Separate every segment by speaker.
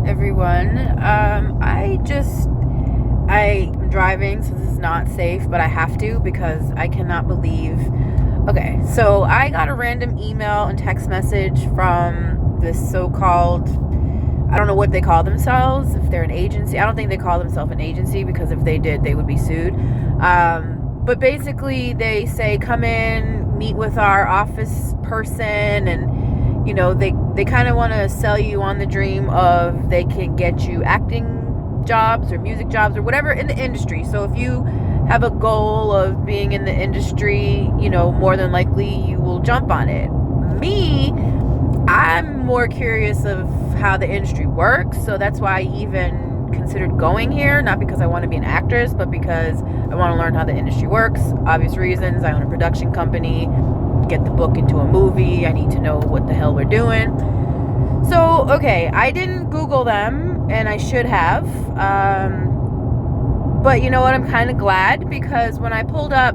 Speaker 1: everyone. I'm driving, so this is not safe, but I have to because I cannot believe. Okay, so I got a random email and text message from this so-called, I don't know what they call themselves, if they're an agency. I don't think they call themselves an agency because if they did, they would be sued. But basically, they say, come in, meet with our office person, and they kind of want to sell you on the dream of they can get you acting jobs or music jobs or whatever in the industry. So if you have a goal of being in the industry, more than likely you will jump on it. Me, I'm more curious of how the industry works, so that's why I even considered going here, not because I want to be an actress, but because I want to learn how the industry works. Obvious reasons. I own a production company. Get the book into a movie. I need to know what the hell we're doing. So, okay, I didn't Google them, and I should have. But you know what? I'm kind of glad because when I pulled up,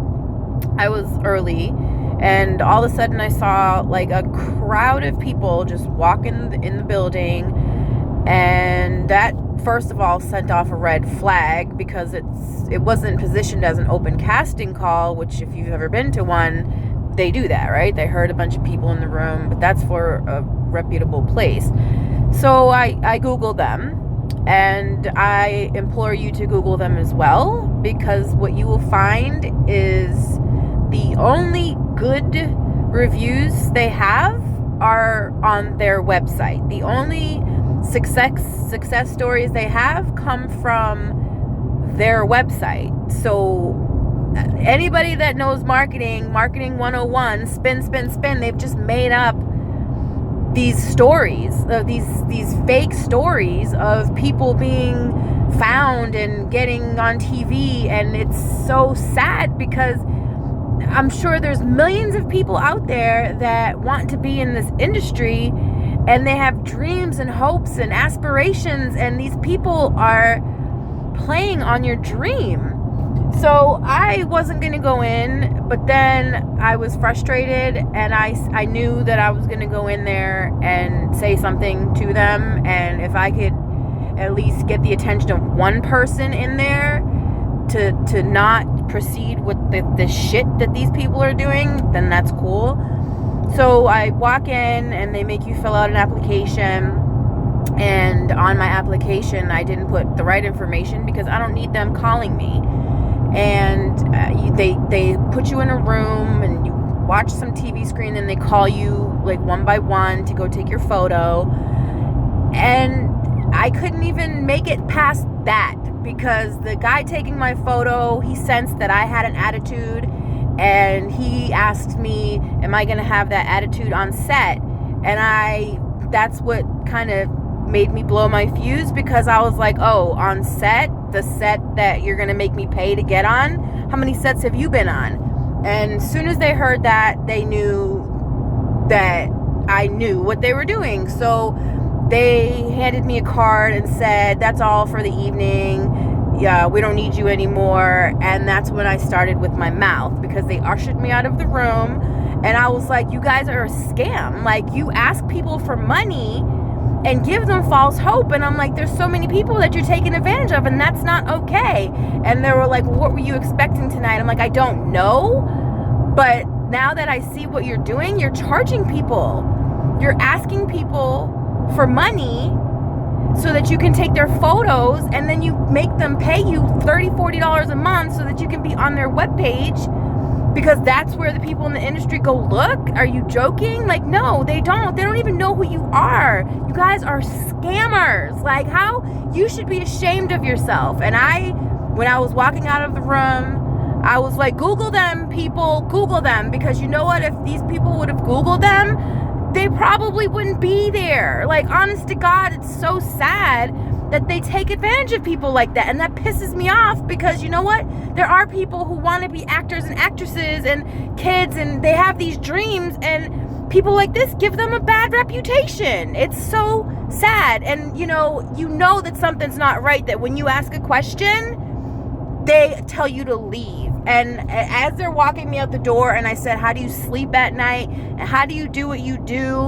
Speaker 1: I was early, and all of a sudden I saw like a crowd of people just walking in the building, and that first of all sent off a red flag because it wasn't positioned as an open casting call, which if you've ever been to one, they do that, right? They heard a bunch of people in the room, but that's for a reputable place. So I Googled them, and I implore you to Google them as well, because what you will find is the only good reviews they have are on their website. The only success stories they have come from their website. So anybody that knows marketing 101, spin, they've just made up these stories of these fake stories of people being found and getting on TV, and it's so sad because I'm sure there's millions of people out there that want to be in this industry, and they have dreams and hopes and aspirations, and these people are playing on your dream. So I wasn't going to go in, but then I was frustrated, and I knew that I was going to go in there and say something to them, and if I could at least get the attention of one person in there to not proceed with the shit that these people are doing, then that's cool. So I walk in, and they make you fill out an application, and on my application I didn't put the right information because I don't need them calling me. And they put you in a room and you watch some TV screen, and they call you like one by one to go take your photo. And I couldn't even make it past that because the guy taking my photo, he sensed that I had an attitude, and he asked me, am I going to have that attitude on set? And that's what kind of made me blow my fuse, because I was like, oh, on set, the set that you're gonna make me pay to get on, how many sets have you been on? And as soon as they heard that, they knew that I knew what they were doing. So they handed me a card and said, that's all for the evening, yeah, we don't need you anymore. And that's when I started with my mouth, because they ushered me out of the room, and I was like, you guys are a scam. Like, you ask people for money and give them false hope, and I'm like, there's so many people that you're taking advantage of, and that's not okay. And they were like, what were you expecting tonight? I'm like, I don't know, but now that I see what you're doing, you're charging people, you're asking people for money so that you can take their photos, and then you make them pay you $30-40 a month so that you can be on their webpage, because that's where the people in the industry go look. Are you joking? Like, no, they don't even know who you are. You guys are scammers. Like, how you should be ashamed of yourself. And when I was walking out of the room, I was like, Google them, people, Google them, because you know what, if these people would have Googled them, they probably wouldn't be there. Like, honest to God, it's so sad that they take advantage of people like that, and that pisses me off, because you know what, there are people who want to be actors and actresses and kids, and they have these dreams, and people like this give them a bad reputation. It's so sad. And you know that something's not right, that when you ask a question, they tell you to leave. And as they're walking me out the door, and I said, how do you sleep at night, and how do you do what you do?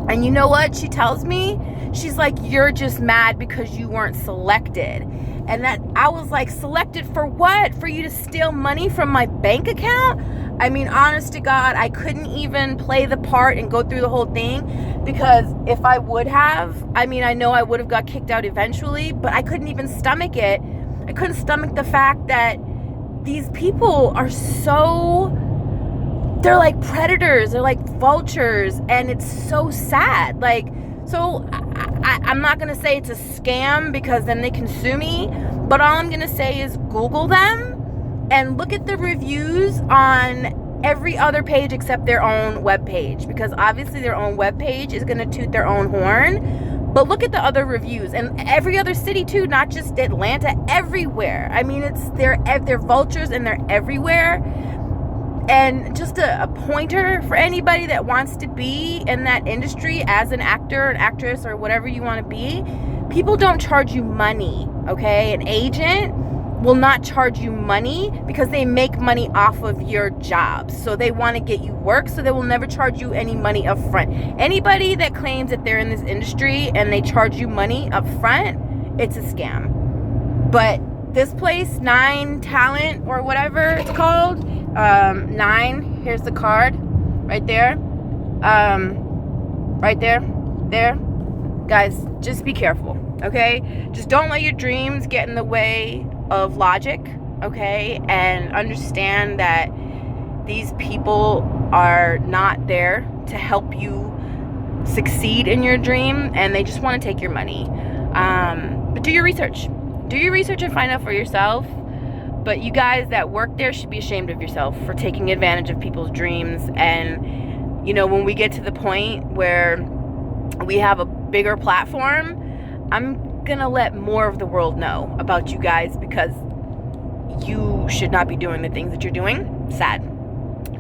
Speaker 1: And you know what she tells me? she's like, you're just mad because you weren't selected. And that I was like, selected for what? For you to steal money from my bank account? I mean, honest to God, I couldn't even play the part and go through the whole thing, because if I would have, I mean, I know I would have got kicked out eventually, but I couldn't even stomach it. I couldn't stomach the fact that these people are they're like predators, they're like vultures, and it's so sad. Like, so I'm not going to say it's a scam because then they can sue me, but all I'm going to say is Google them and look at the reviews on every other page except their own webpage, because obviously their own webpage is going to toot their own horn. But look at the other reviews, and every other city too, not just Atlanta, everywhere. I mean, they're vultures and they're everywhere. And just a pointer for anybody that wants to be in that industry as an actor, an actress, or whatever you want to be, people don't charge you money, okay? An agent will not charge you money because they make money off of your job. So they want to get you work, so they will never charge you any money up front. Anybody that claims that they're in this industry and they charge you money up front, it's a scam. But this place, Nine Talent or whatever it's called, Nine, here's the card right there, right there, guys, just be careful, okay? Just don't let your dreams get in the way of logic, okay? And understand that these people are not there to help you succeed in your dream, and they just want to take your money. But do your research and find out for yourself. But you guys that work there should be ashamed of yourself for taking advantage of people's dreams. And, you know, when we get to the point where we have a bigger platform, I'm going to let more of the world know about you guys, because you should not be doing the things that you're doing. Sad.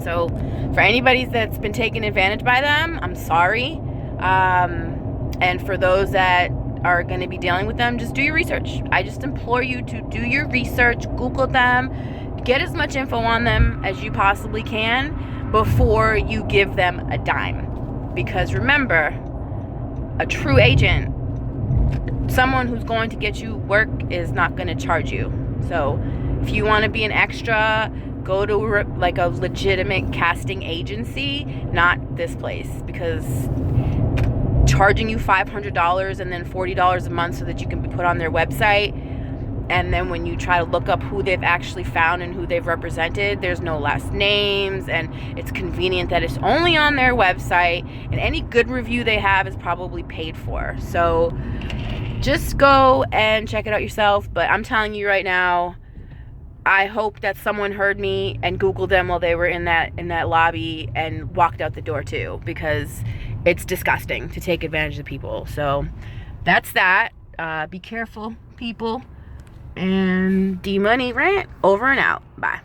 Speaker 1: So for anybody that's been taken advantage by them, I'm sorry. And for those that are going to be dealing with them, just do your research. I just implore you to do your research, Google them, get as much info on them as you possibly can before you give them a dime. Because remember, a true agent, someone who's going to get you work, is not going to charge you. So if you want to be an extra, go to like a legitimate casting agency, not this place, because charging you $500 and then $40 a month so that you can be put on their website, and then when you try to look up who they've actually found and who they've represented, there's no last names, and it's convenient that it's only on their website, and any good review they have is probably paid for. So just go and check it out yourself. But I'm telling you right now, I hope that someone heard me and Googled them while they were in that lobby and walked out the door too, because it's disgusting to take advantage of people. So that's that. Be careful, people. And D-Money Rant over and out. Bye.